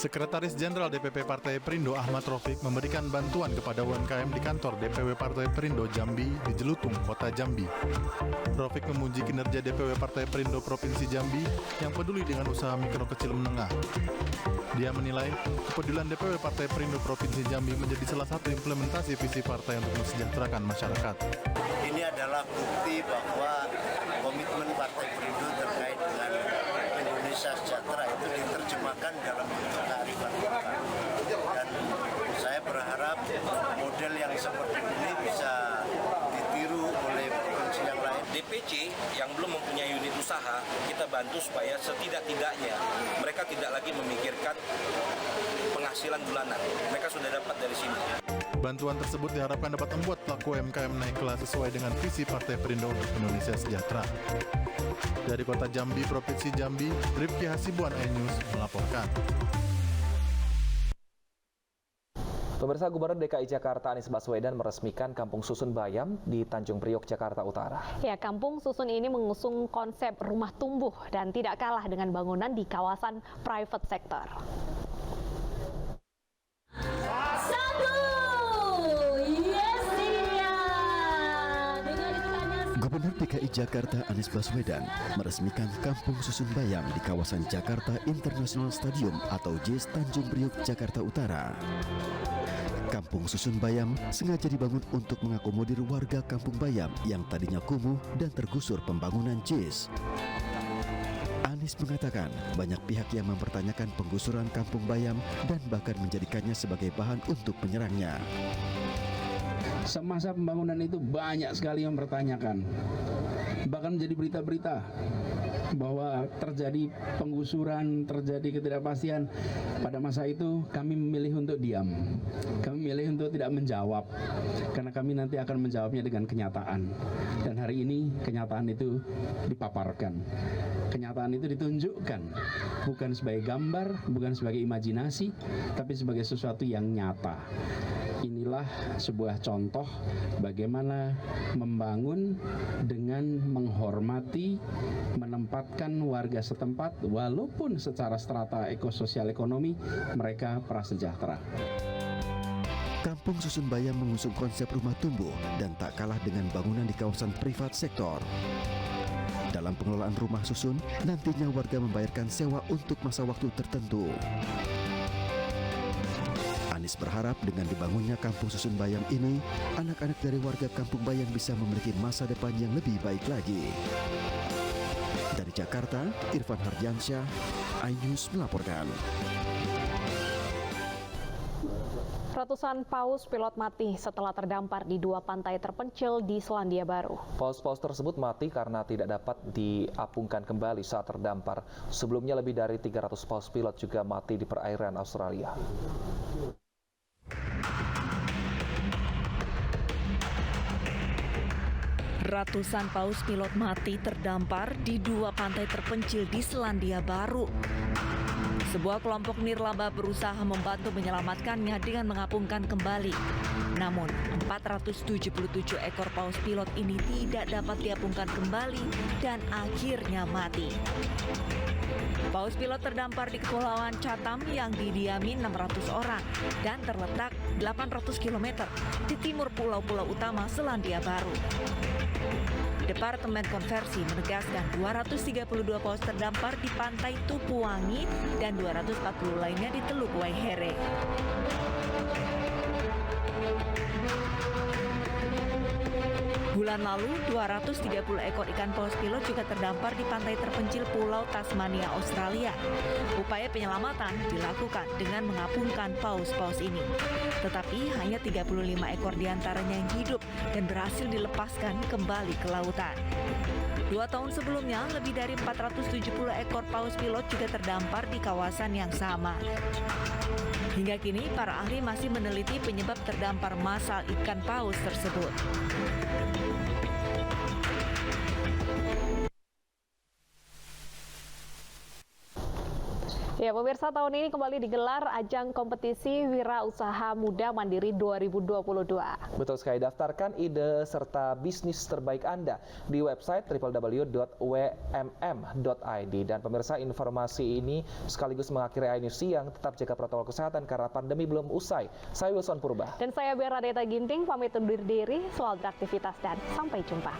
Sekretaris Jenderal DPP Partai Perindo Ahmad Raufik memberikan bantuan kepada UMKM di kantor DPW Partai Perindo Jambi di Jelutung, Kota Jambi. Raufik memuji kinerja DPW Partai Perindo Provinsi Jambi yang peduli dengan usaha mikro kecil menengah. Dia menilai kepedulian DPW Partai Perindo Provinsi Jambi menjadi salah satu implementasi visi partai untuk mensejahterakan masyarakat. Ini adalah bukti bahwa komitmen Partai Perindo terkait dengan Indonesia sejahtera itu diterjemahkan dalam bentuk kearifan lokal. Dan saya berharap model yang seperti ini bisa ditiru oleh provinsi yang lain. DPC yang belum mempunyai unit usaha, kita bantu supaya setidak-tidaknya mereka tidak lagi memikirkan penghasilan bulanan. Mereka sudah dapat dari sini. Bantuan tersebut diharapkan dapat membuat pelaku UMKM naik kelas sesuai dengan visi Partai Perindo untuk Indonesia Sejahtera. Dari Kota Jambi, Provinsi Jambi, Rifki Hasibuan, iNews melaporkan. Pemirsa, Gubernur DKI Jakarta Anies Baswedan meresmikan Kampung Susun Bayam di Tanjung Priok, Jakarta Utara. Ya, Kampung Susun ini mengusung konsep rumah tumbuh dan tidak kalah dengan bangunan di kawasan private sector. Gubernur DKI Jakarta Anies Baswedan meresmikan Kampung Susun Bayam di kawasan Jakarta International Stadium atau JIS Tanjung Priok, Jakarta Utara. Kampung Susun Bayam sengaja dibangun untuk mengakomodir warga Kampung Bayam yang tadinya kumuh dan tergusur pembangunan JIS. Anies mengatakan banyak pihak yang mempertanyakan penggusuran Kampung Bayam dan bahkan menjadikannya sebagai bahan untuk menyerangnya. Semasa pembangunan itu banyak sekali yang mempertanyakan, bahkan menjadi berita-berita bahwa terjadi penggusuran, terjadi ketidakpastian. Pada masa itu kami memilih untuk diam, kami memilih untuk tidak menjawab, karena kami nanti akan menjawabnya dengan kenyataan. Dan hari ini kenyataan itu dipaparkan, kenyataan itu ditunjukkan, bukan sebagai gambar, bukan sebagai imajinasi, tapi sebagai sesuatu yang nyata. Inilah sebuah contoh bagaimana membangun dengan menghormati, menempatkan warga setempat walaupun secara strata ekososial ekonomi mereka prasejahtera. Kampung Susun Bayam mengusung konsep rumah tumbuh dan tak kalah dengan bangunan di kawasan privat sektor. Dalam pengelolaan rumah susun, nantinya warga membayarkan sewa untuk masa waktu tertentu. Anies berharap dengan dibangunnya Kampung Susun Bayam ini, anak-anak dari warga Kampung Bayam bisa memiliki masa depan yang lebih baik lagi. Dari Jakarta, Irfan Hardiansyah, iNews melaporkan. Ratusan paus pilot mati setelah terdampar di dua pantai terpencil di Selandia Baru. Paus-paus tersebut mati karena tidak dapat diapungkan kembali saat terdampar. Sebelumnya lebih dari 300 paus pilot juga mati di perairan Australia. Ratusan paus pilot mati terdampar di dua pantai terpencil di Selandia Baru. Sebuah kelompok nirlaba berusaha membantu menyelamatkannya dengan mengapungkan kembali. Namun, 477 ekor paus pilot ini tidak dapat diapungkan kembali dan akhirnya mati. Paus pilot terdampar di Kepulauan Chatham yang didiami 600 orang dan terletak 800 km di timur pulau-pulau utama Selandia Baru. Departemen Konversi menegaskan 232 paus terdampar di pantai Tupuwangi dan 240 lainnya di Teluk Waihere. Bulan lalu, 230 ekor ikan paus pilot juga terdampar di pantai terpencil Pulau Tasmania, Australia. Upaya penyelamatan dilakukan dengan mengapungkan paus-paus ini. Tetapi hanya 35 ekor diantaranya yang hidup dan berhasil dilepaskan kembali ke lautan. 2 tahun sebelumnya, lebih dari 470 ekor paus pilot juga terdampar di kawasan yang sama. Hingga kini, para ahli masih meneliti penyebab terdampar massal ikan paus tersebut. Ya, pemirsa, tahun ini kembali digelar ajang kompetisi Wirausaha Muda Mandiri 2022. Betul sekali, daftarkan ide serta bisnis terbaik Anda di website www.wmm.id. Dan pemirsa, informasi ini sekaligus mengakhiri iNews Siang. Tetap jaga protokol kesehatan karena pandemi belum usai. Saya Wilson Purba. Dan saya Beradeta Ginting, pamit undur diri, selamat beraktivitas dan sampai jumpa.